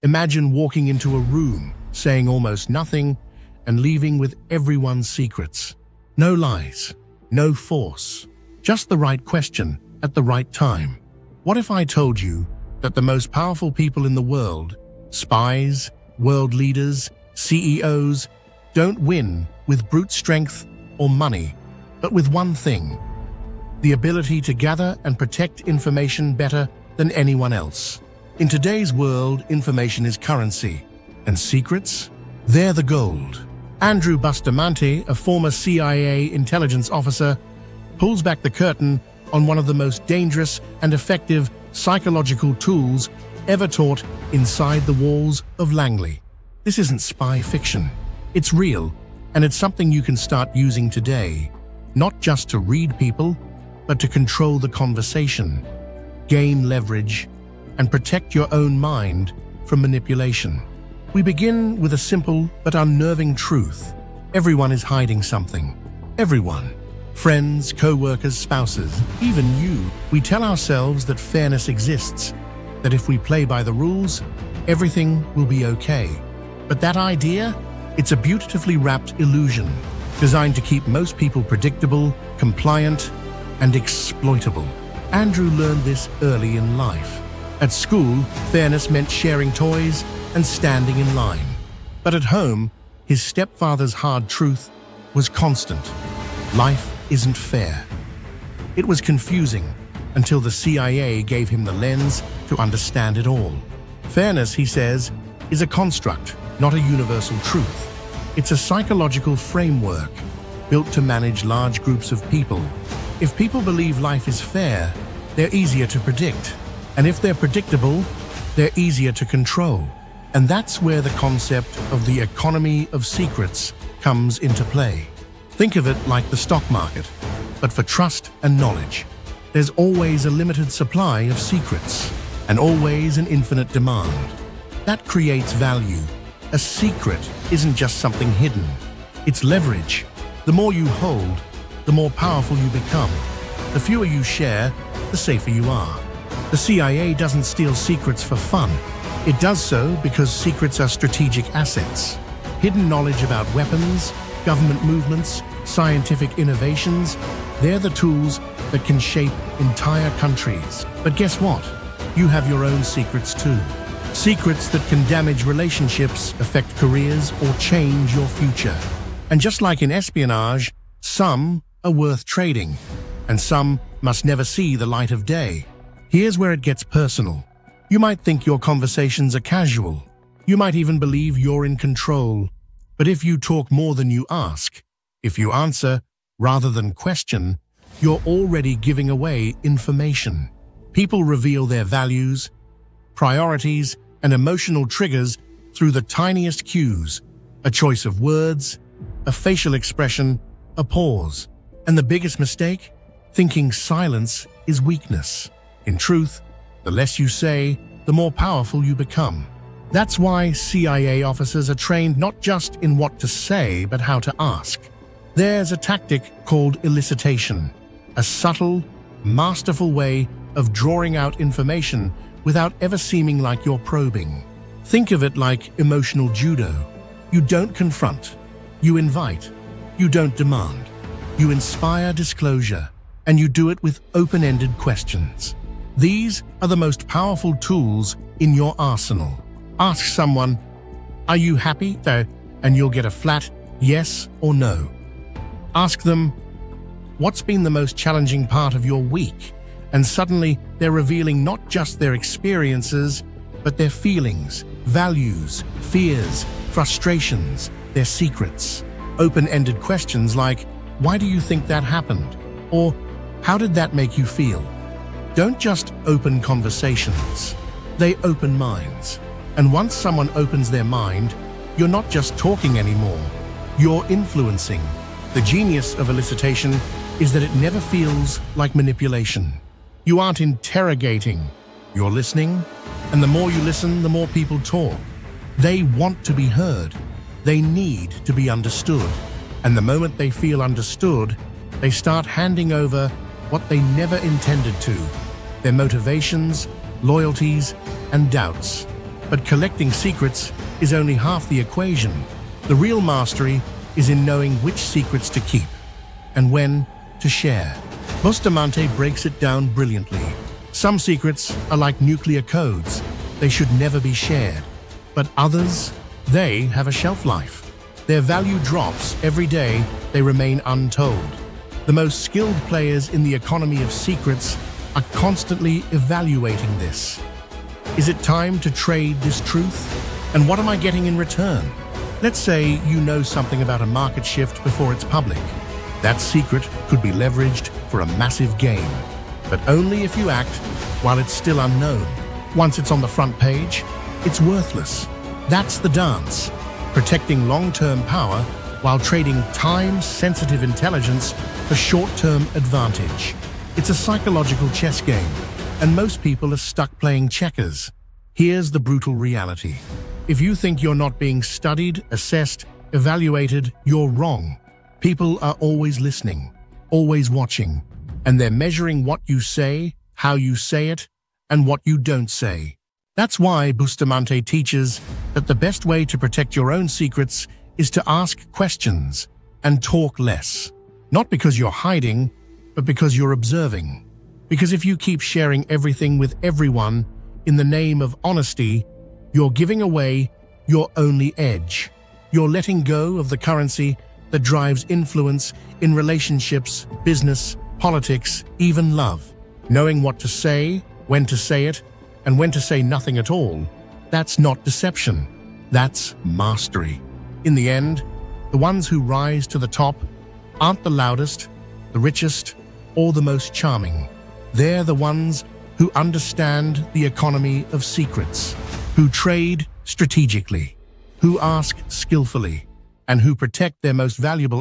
Imagine walking into a room, saying almost nothing, and leaving with everyone's secrets. No lies, no force, just the right question at the right time. What if I told you that the most powerful people in the world, spies, world leaders, CEOs, don't win with brute strength or money, but with one thing: the ability to gather and protect information better than anyone else. In today's world, information is currency, and secrets? They're the gold. Andrew Bustamante, a former CIA intelligence officer, pulls back the curtain on one of the most dangerous and effective psychological tools ever taught inside the walls of Langley. This isn't spy fiction. It's real, and it's something you can start using today, not just to read people, but to control the conversation, gain leverage, and protect your own mind from manipulation. We begin with a simple but unnerving truth. Everyone is hiding something. Everyone. Friends, co-workers, spouses, even you. We tell ourselves that fairness exists, that if we play by the rules, everything will be okay. But that idea? It's a beautifully wrapped illusion, designed to keep most people predictable, compliant, and exploitable. Andrew learned this early in life. At school, fairness meant sharing toys and standing in line. But at home, his stepfather's hard truth was constant. Life isn't fair. It was confusing until the CIA gave him the lens to understand it all. Fairness, he says, is a construct, not a universal truth. It's a psychological framework built to manage large groups of people. If people believe life is fair, they're easier to predict. And if they're predictable, they're easier to control. And that's where the concept of the economy of secrets comes into play. Think of it like the stock market, but for trust and knowledge. There's always a limited supply of secrets, and always an infinite demand. That creates value. A secret isn't just something hidden. It's leverage. The more you hold, the more powerful you become. The fewer you share, the safer you are. The CIA doesn't steal secrets for fun. It does so because secrets are strategic assets. Hidden knowledge about weapons, government movements, scientific innovations, they're the tools that can shape entire countries. But guess what? You have your own secrets too. Secrets that can damage relationships, affect careers, or change your future. And just like in espionage, some are worth trading, and some must never see the light of day. Here's where it gets personal. You might think your conversations are casual. You might even believe you're in control. But if you talk more than you ask, if you answer rather than question, you're already giving away information. People reveal their values, priorities, and emotional triggers through the tiniest cues: a choice of words, a facial expression, a pause. And the biggest mistake? Thinking silence is weakness. In truth, the less you say, the more powerful you become. That's why CIA officers are trained not just in what to say, but how to ask. There's a tactic called elicitation, a subtle, masterful way of drawing out information without ever seeming like you're probing. Think of it like emotional judo. You don't confront, you invite. You don't demand, you inspire disclosure, and you do it with open-ended questions. These are the most powerful tools in your arsenal. Ask someone, "Are you happy?" and you'll get a flat yes or no. Ask them, "What's been the most challenging part of your week?" And suddenly they're revealing not just their experiences, but their feelings, values, fears, frustrations, their secrets. Open-ended questions like, "Why do you think that happened?" Or, "How did that make you feel?" Don't just open conversations. They open minds. And once someone opens their mind, you're not just talking anymore. You're influencing. The genius of elicitation is that it never feels like manipulation. You aren't interrogating. You're listening. And the more you listen, the more people talk. They want to be heard. They need to be understood. And the moment they feel understood, they start handing over what they never intended to: their motivations, loyalties, and doubts. But collecting secrets is only half the equation. The real mastery is in knowing which secrets to keep and when to share. Bustamante breaks it down brilliantly. Some secrets are like nuclear codes. They should never be shared. But others, they have a shelf life. Their value drops every day they remain untold. The most skilled players in the economy of secrets are constantly evaluating this. Is it time to trade this truth? And what am I getting in return? Let's say you know something about a market shift before it's public. That secret could be leveraged for a massive gain, but only if you act while it's still unknown. Once it's on the front page, it's worthless. That's the dance. Protecting long-term power while trading time-sensitive intelligence for short-term advantage. It's a psychological chess game, and most people are stuck playing checkers. Here's the brutal reality. If you think you're not being studied, assessed, evaluated, you're wrong. People are always listening, always watching, and they're measuring what you say, how you say it, and what you don't say. That's why Bustamante teaches that the best way to protect your own secrets is to ask questions and talk less. Not because you're hiding, but because you're observing. Because if you keep sharing everything with everyone in the name of honesty, you're giving away your only edge. You're letting go of the currency that drives influence in relationships, business, politics, even love. Knowing what to say, when to say it, and when to say nothing at all, that's not deception. That's mastery. In the end, the ones who rise to the top aren't the loudest, the richest, or the most charming. They're the ones who understand the economy of secrets, who trade strategically, who ask skillfully, and who protect their most valuable